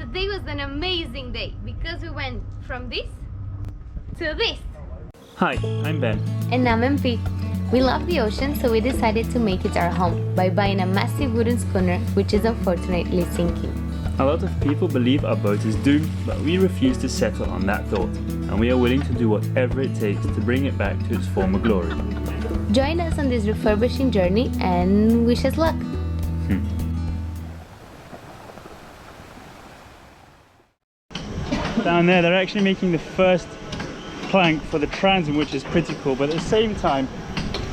today was an amazing day because we went from this to this. Hi, I'm Ben. And I'm MP. We love the ocean, so we decided to make it our home by buying a massive wooden schooner, which is unfortunately sinking. A lot of people believe our boat is doomed, but we refuse to settle on that thought, and we are willing to do whatever it takes to bring it back to its former glory. Join us on this refurbishing journey and wish us luck. Down there, they're actually making the first plank for the transom, which is pretty cool, but at the same time,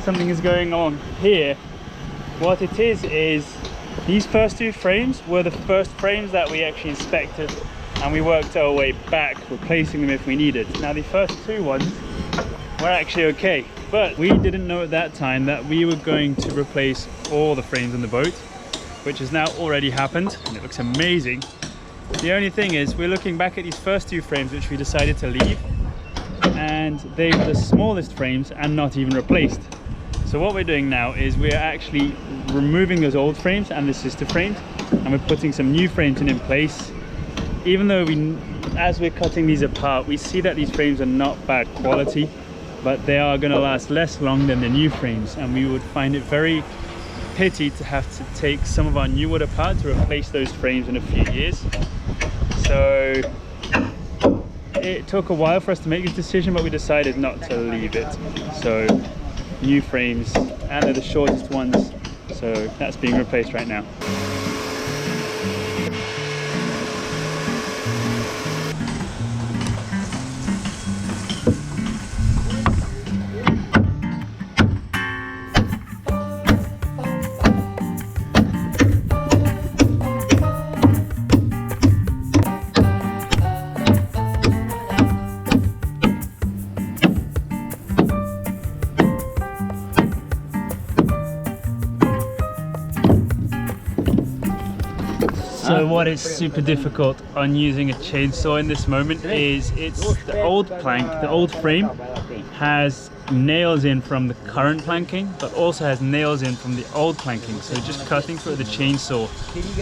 something is going on here. What it is these first two frames were the first frames that we actually inspected, and we worked our way back, replacing them if we needed. Now the first two ones were actually okay, but we didn't know at that time that we were going to replace all the frames on the boat, which has now already happened, and it looks amazing. The only thing is, we're looking back at these first two frames which we decided to leave, and they were the smallest frames and not even replaced. So what we're doing now is we're actually removing those old frames and the sister frames, and we're putting some new frames in place. Even though as we're cutting these apart, we see that these frames are not bad quality, but they are going to last less long than the new frames, and we would find it very pity to have to take some of our new wood apart to replace those frames in a few years. So it took a while for us to make this decision, but we decided not to leave it. So new frames, and they're the shortest ones, so that's being replaced right now. So what is super difficult on using a chainsaw in this moment is it's the old plank, the old frame has nails in from the current planking, but also has nails in from the old planking. So just cutting through the chainsaw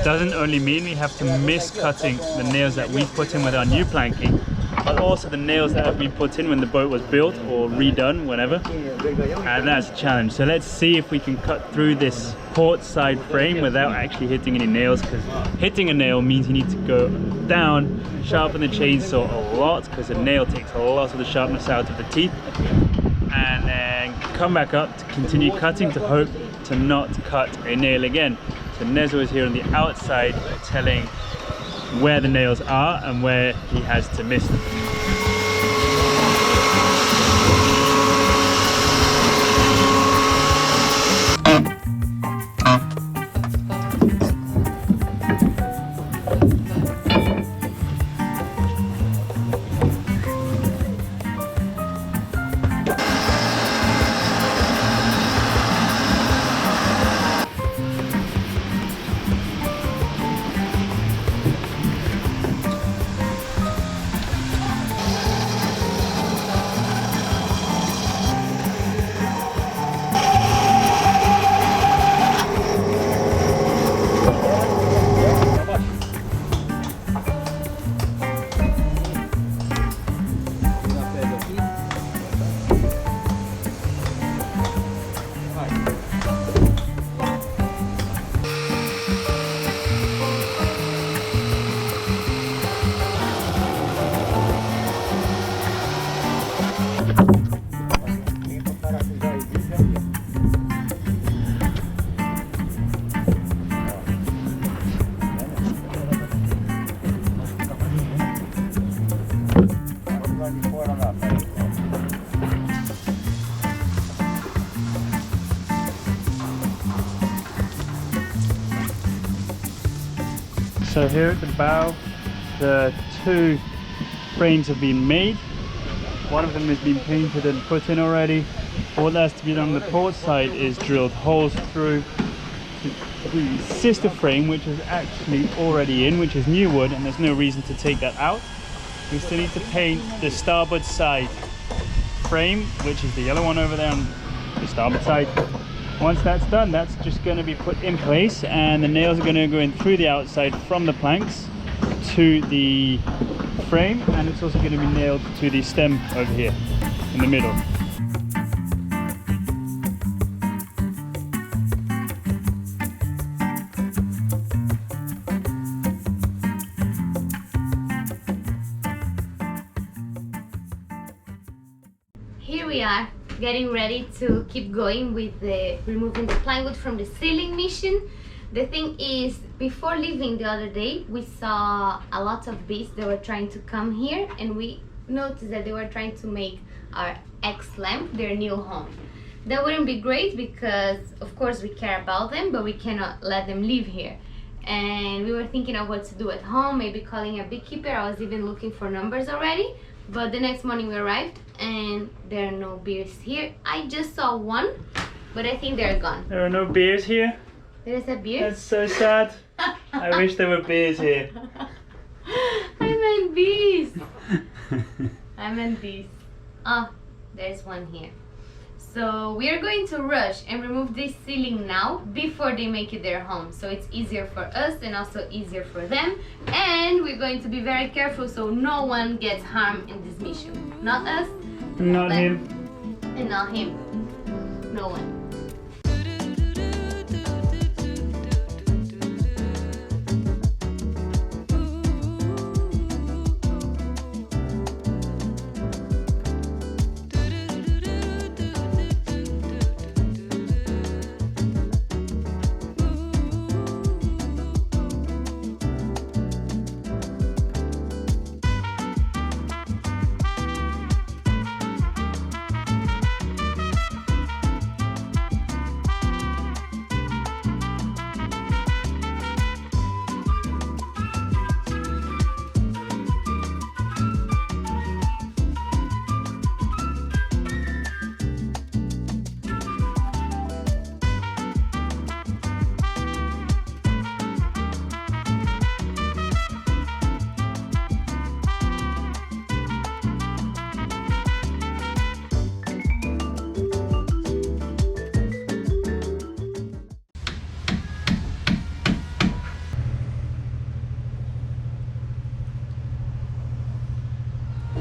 doesn't only mean we have to miss cutting the nails that we put in with our new planking, but also the nails that have been put in when the boat was built or redone, whatever. And that's a challenge. So let's see if we can cut through this port side frame without actually hitting any nails, because hitting a nail means you need to go down, sharpen the chainsaw a lot, because a nail takes a lot of the sharpness out of the teeth, and then come back up to continue cutting to hope to not cut a nail again. So Nezo is here on the outside telling where the nails are and where he has to miss them. So here at the bow, the two frames have been made. One of them has been painted and put in already. All that has to be done on the port side is drilled holes through the sister frame, which is actually already in, which is new wood, and there's no reason to take that out. We still need to paint the starboard side frame, which is the yellow one over there on the starboard side. Once that's done, that's just going to be put in place, and the nails are going to go in through the outside from the planks to the frame, and it's also going to be nailed to the stem over here in the middle. Here we are, getting ready to keep going with the removing the plywood from the ceiling mission. The thing is, before leaving the other day, we saw a lot of bees that were trying to come here, and we noticed that they were trying to make our X-lamp their new home. That wouldn't be great because, of course, we care about them, but we cannot let them live here. And we were thinking of what to do at home, maybe calling a beekeeper. I was even looking for numbers already. But the next morning we arrived and there are no beers here. I just saw one, but I think they're gone. There are no beers here? There's a beer? That's so sad. I wish there were beers here. I meant bees. I meant bees. Oh, there's one here. So we are going to rush and remove this ceiling now before they make it their home. So it's easier for us and also easier for them. And we're going to be very careful so no one gets harmed in this mission. Not us. Not him. And not him. No one.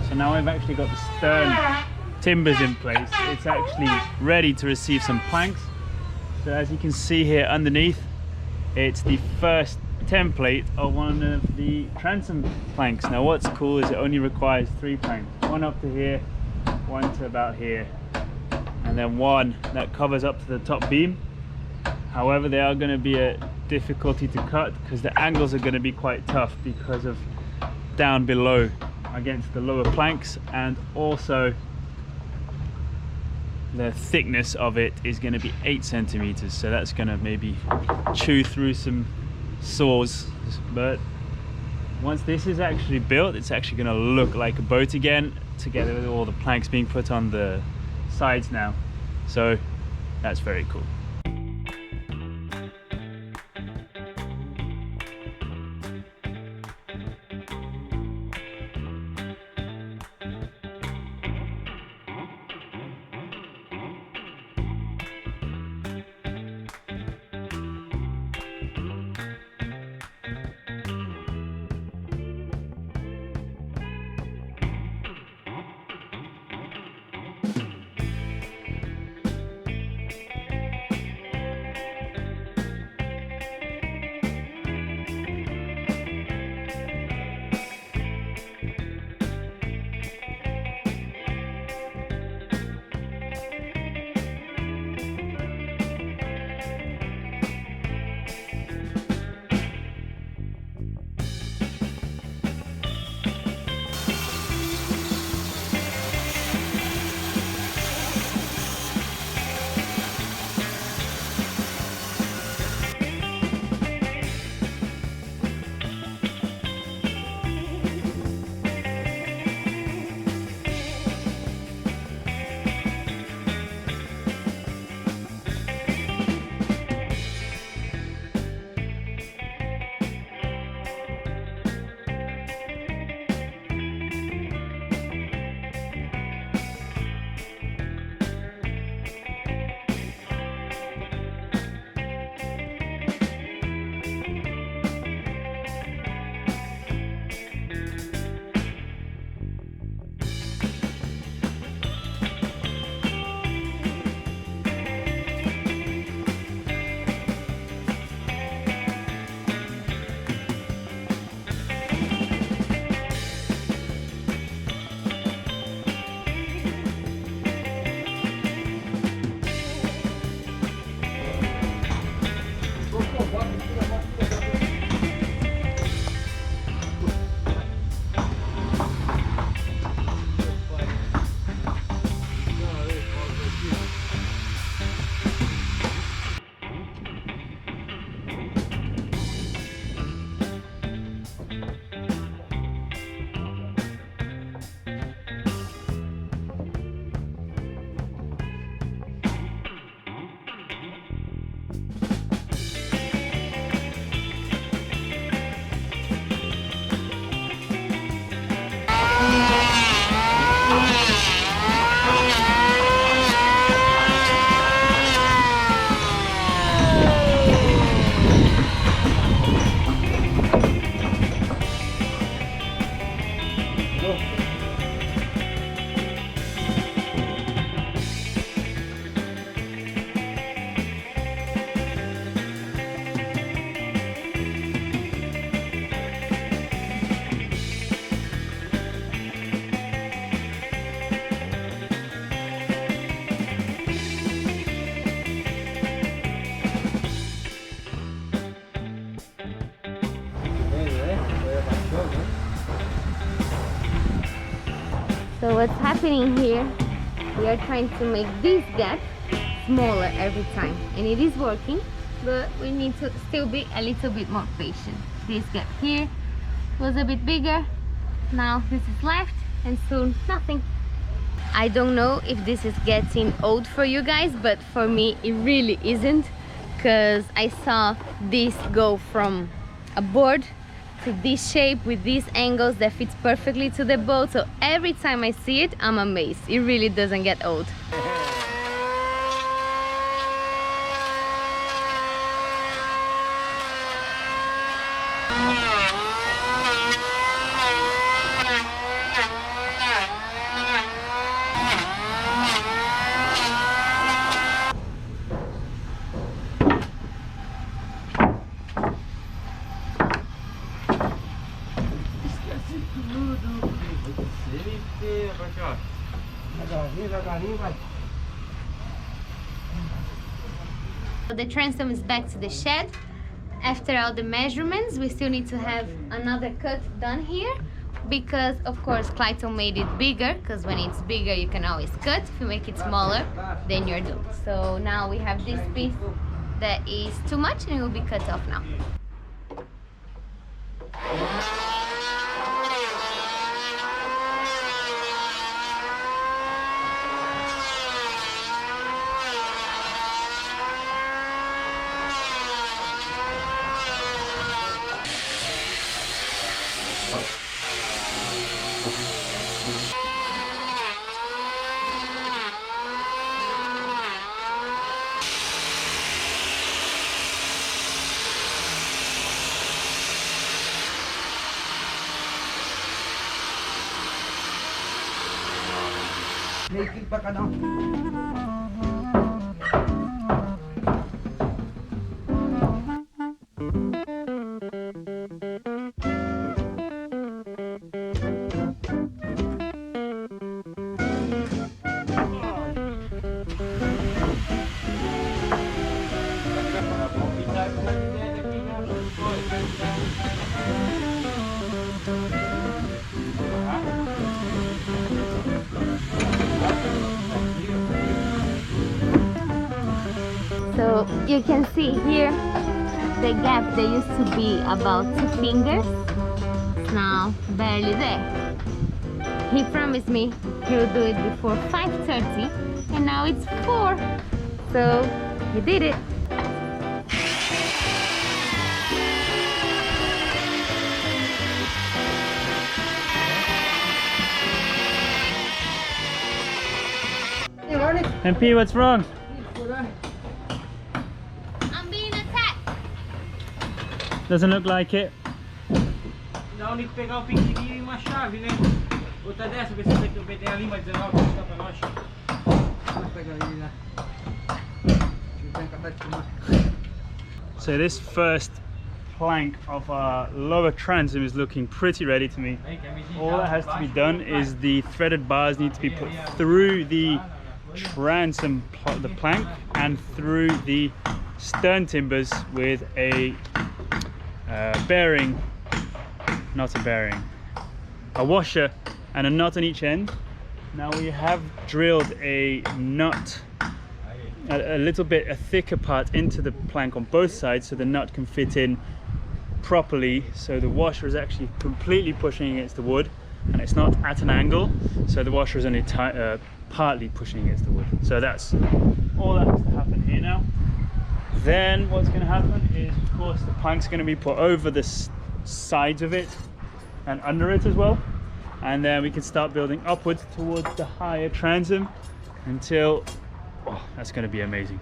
So now I've actually got the stern timbers in place. It's actually ready to receive some planks. So as you can see here underneath, it's the first template of one of the transom planks. Now what's cool is it only requires 3 planks. One up to here, one to about here, and then one that covers up to the top beam. However, they are going to be a difficulty to cut because the angles are going to be quite tough because of down below against the lower planks, and also the thickness of it is going to be 8 centimeters, so that's going to maybe chew through some saws. But once this is actually built, it's actually going to look like a boat again, together with all the planks being put on the sides now. So that's very cool. So what's happening here, we are trying to make this gap smaller every time, and it is working, but we need to still be a little bit more patient. This gap here was a bit bigger, now this is left, and soon nothing. I don't know if this is getting old for you guys, but for me it really isn't, because I saw this go from a board to this shape with these angles that fits perfectly to the boat. So every time I see it, I'm amazed. It really doesn't get old. The transom is back to the shed. After all the measurements, we still need to have another cut done here, because of course Clayton made it bigger, because when it's bigger you can always cut. If you make it smaller, then you're doomed. So now we have this piece that is too much and it will be cut off now. Naked pa ka na? So you can see here the gap that used to be about 2 fingers, it's now barely there. He promised me he'll do it before 5:30 and now it's 4, so he did it. MP, what's wrong? I'm being attacked. Doesn't look like it. Não, nem pegar o pequenininho e uma chave, né? Outra dessa, ver se tem ali mais 19 que está pra nós. Vamos pegar ali lá. So this first plank of our lower transom is looking pretty ready to me. All that has to be done is the threaded bars need to be put through the transom, the plank, and through the stern timbers with a bearing, not a bearing, a washer and a nut on each end. Now we have drilled a nut, a little bit a thicker part into the plank on both sides so the nut can fit in properly, so the washer is actually completely pushing against the wood and it's not at an angle, so the washer is only partly pushing against the wood. So that's all that has to happen here now. Then what's going to happen is, of course, the plank's going to be put over the sides of it and under it as well, and then we can start building upwards towards the higher transom until, oh, that's going to be amazing.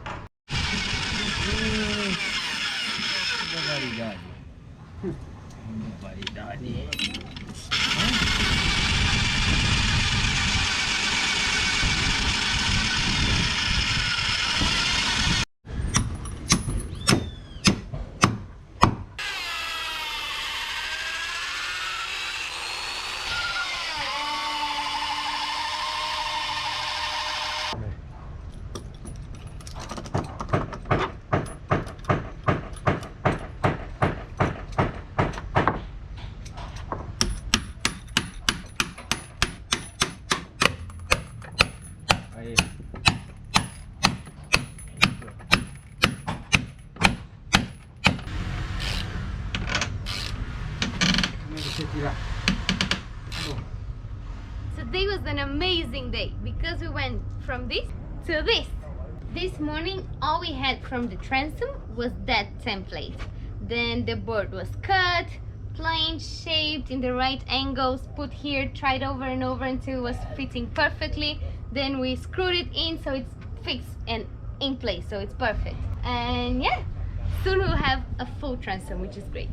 Today was an amazing day because we went from this to this. This morning all we had from the transom was that template. Then the board was cut, planed, shaped in the right angles, put here, tried over and over until it was fitting perfectly. Then we screwed it in so it's fixed and in place, so it's perfect. And yeah, soon we'll have a full transom, which is great.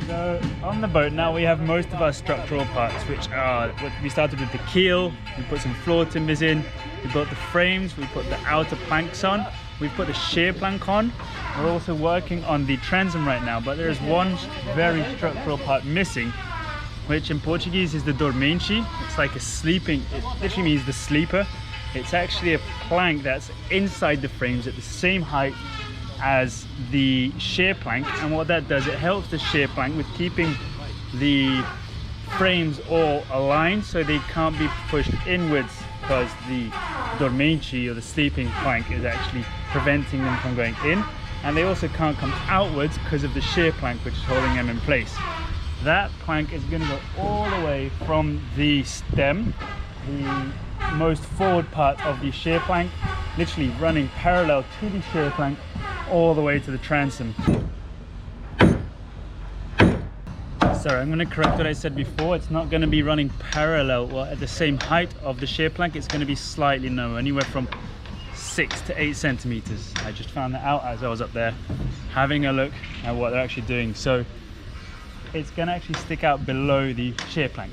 So on the boat now we have most of our structural parts, which are, we started with the keel, we put some floor timbers in, we built the frames, we put the outer planks on, we put the shear plank on. We're also working on the transom right now, but there is one very structural part missing, which in Portuguese is the dormancy. It's like a sleeping, it literally means the sleeper. It's actually a plank that's inside the frames at the same height as the shear plank, and what that does, it helps the shear plank with keeping the frames all aligned so they can't be pushed inwards, because the dormancy or the sleeping plank is actually preventing them from going in, and they also can't come outwards because of the shear plank which is holding them in place. That plank is going to go all the way from the stem, the most forward part of the shear plank, literally running parallel to the shear plank all the way to the transom. Sorry, I'm going to correct what I said before. It's not going to be running parallel or at the same height of the shear plank. It's going to be slightly lower, anywhere from 6 to 8 centimeters. I just found that out as I was up there having a look at what they're actually doing. So it's going to actually stick out below the shear plank.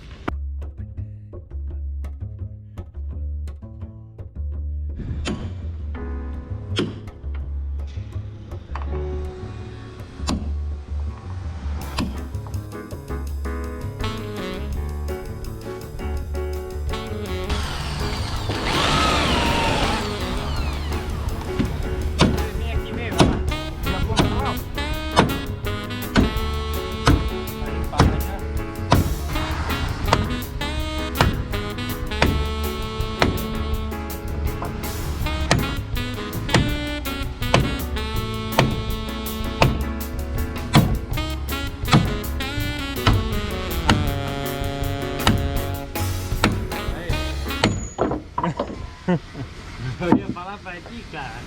Eu ia falar pra ti, cara.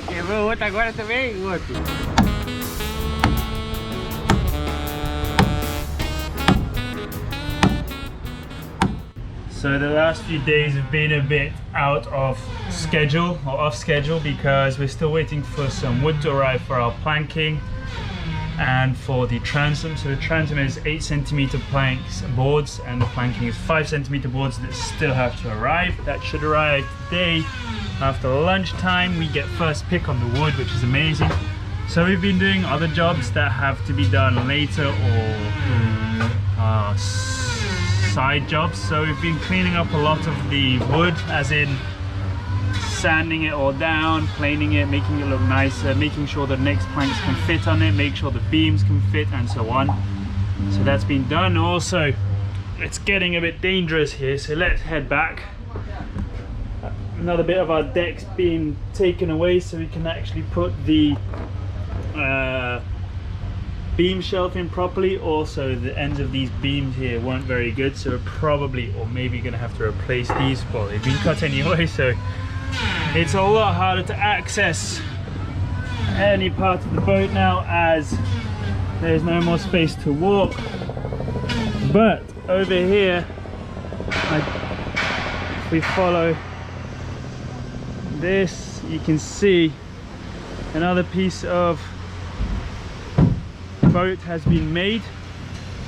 Quebrou outro agora também, outro. So the last few days have been a bit out of schedule or off schedule because we're still waiting for some wood to arrive for our planking and for the transom. So the transom is 8 centimeter planks boards and the planking is 5 centimeter boards that still have to arrive. That should arrive today after lunchtime. We get first pick on the wood, which is amazing. So we've been doing other jobs that have to be done later or side jobs. So we've been cleaning up a lot of the wood, as in sanding it all down, planing it, making it look nicer, making sure the next planks can fit on it, make sure the beams can fit, and so on. So that's been done. Also, it's getting a bit dangerous here, so let's head back. Another bit of our deck's being taken away so we can actually put the beam shelf in properly. Also, the ends of these beams here weren't very good, so we're probably or maybe gonna have to replace these. Well, they've been cut anyway, so it's a lot harder to access any part of the boat now as there's no more space to walk. But over here, if we follow this, you can see another piece of boat has been made.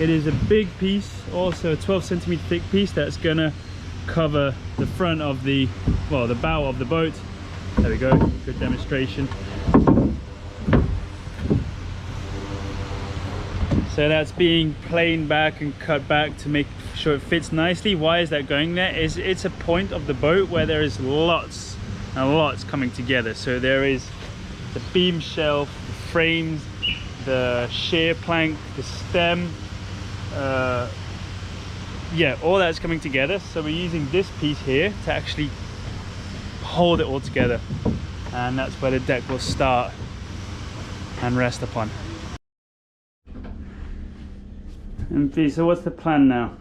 It is a big piece, also a 12 centimeter thick piece that's gonna cover the front of the, well, the bow of the boat. There we go, good demonstration. So that's being planed back and cut back to make sure it fits nicely. Why is that going there? It's a point of the boat where there is lots and lots coming together. So there is the beam shelf, the frames, the shear plank, the stem, yeah, all that's coming together. So we're using this piece here to actually hold it all together. And that's where the deck will start and rest upon. And so what's the plan now?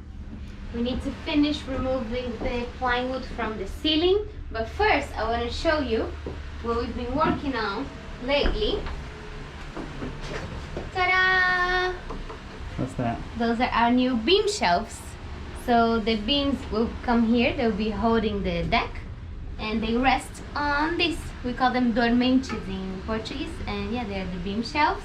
We need to finish removing the plywood from the ceiling, but first I want to show you what we've been working on lately. Ta-da! What's that? Those are our new beam shelves. So the beams will come here, they'll be holding the deck, and they rest on this. We call them dormancies in Portuguese, and yeah, they're the beam shelves.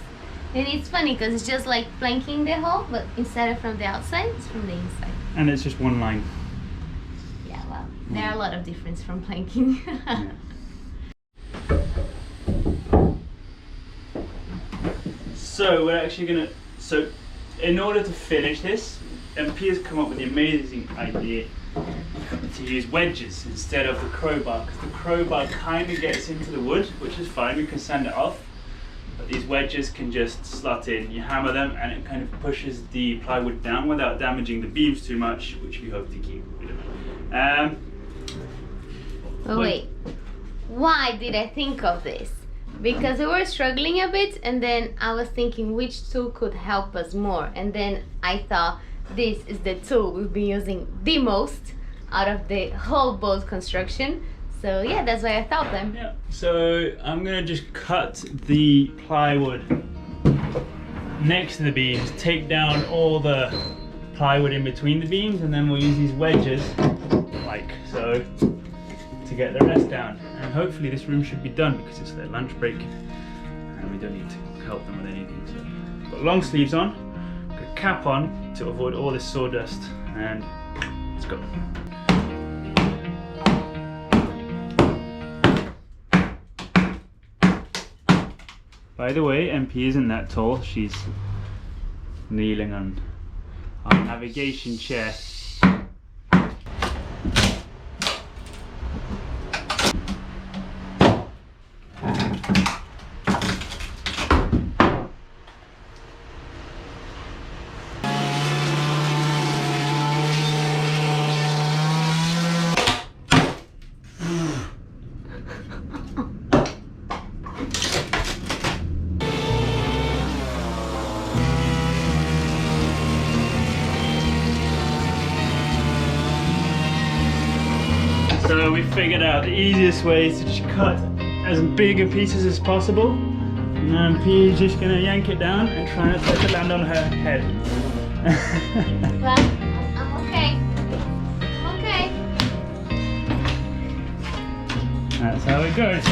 And it's funny because it's just like planking the hole, but instead of from the outside, it's from the inside. And it's just one line. Yeah, well, there are a lot of difference from planking. Yeah. So we're actually gonna, in order to finish this, MP has come up with the amazing idea to use wedges instead of the crowbar, because the crowbar kind of gets into the wood, which is fine, we can sand it off. But these wedges can just slot in, you hammer them and it kind of pushes the plywood down without damaging the beams too much, which we hope to keep. Oh wait, why did I think of this? Because we were struggling a bit, and then I was thinking which tool could help us more, and then I thought this is the tool we've been using the most out of the whole boat construction. So yeah, that's why I thought them. Yeah. So I'm gonna just cut the plywood next to the beams, take down all the plywood in between the beams, and then we'll use these wedges like so to get the rest down. And hopefully this room should be done because it's their lunch break and we don't need to help them with anything. So got long sleeves on, got a cap on to avoid all this sawdust, and let's go. By the way, MP isn't that tall, she's kneeling on our navigation chair. So we figured out the easiest way is to just cut as big a pieces as possible, and then P is just gonna yank it down and try not to let it land on her head. Well, I'm okay. I'm okay. That's how it goes.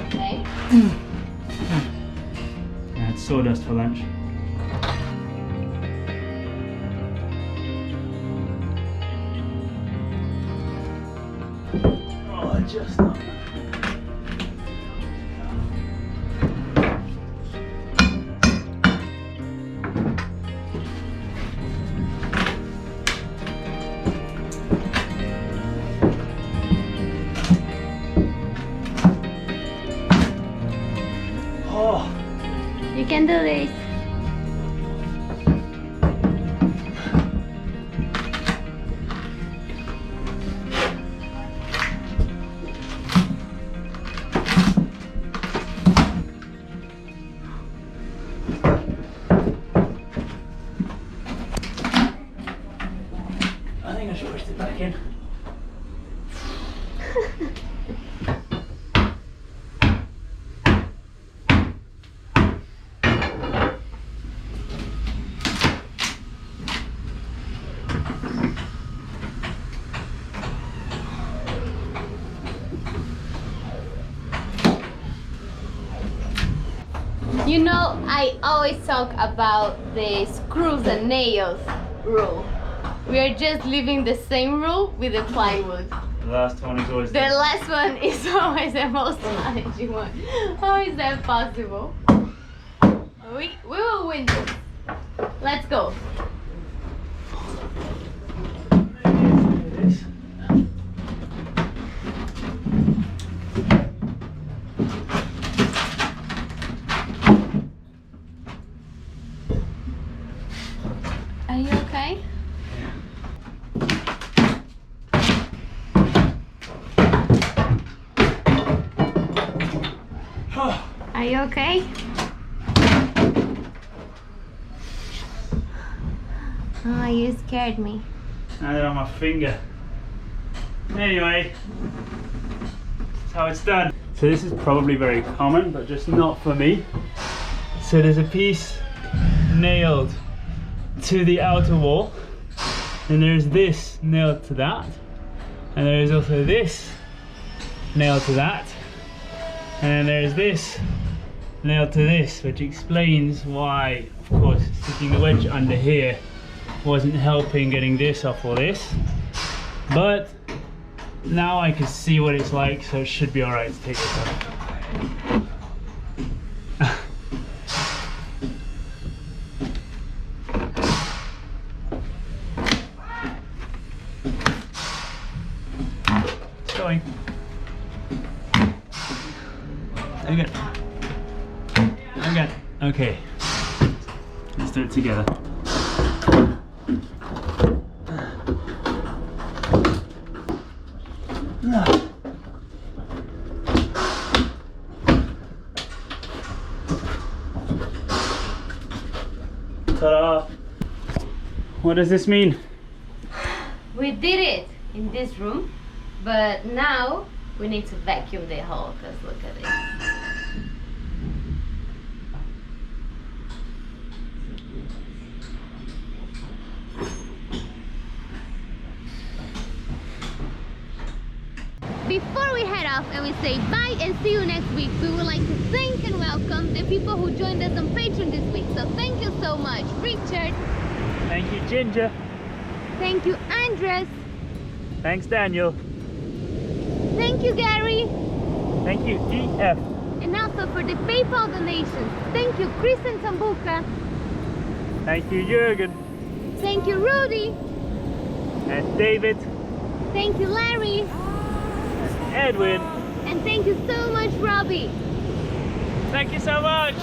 Okay. I had sawdust for lunch. Oh, just not. Oh. You can do this. I think I should push it back in. You know, I always talk about the screws and nails rule. We are just leaving the same rule with the plywood. The last one is always The last one is always the most challenging one. How is that possible? We will win this. Let's go. Are you okay? You okay? Oh, you scared me. I had it on my finger. Anyway, that's how it's done. So this is probably very common, but just not for me. So there's a piece nailed to the outer wall, and there's this nailed to that, and there's also this nailed to that, and then there's this nailed to this, which explains why, of course, sticking the wedge under here wasn't helping getting this off all this. But now I can see what it's like, so it should be alright to take this off. It's going. Again. Again. Okay. Let's do it together. Ta-da! What does this mean? We did it in this room, but now we need to vacuum the hole, because look at it. Before we head off and we say bye and see you next week, we would like to thank and welcome the people who joined us on Patreon this week. So thank you so much, Richard. Thank you, Ginger. Thank you, Andres. Thanks, Daniel. Thank you, Gary. Thank you, EF. And also for the PayPal donations, thank you, Chris and Sambuca. Thank you, Jürgen. Thank you, Rudy. And David. Thank you, Larry. Edwin. And thank you so much, Robbie. Thank you so much.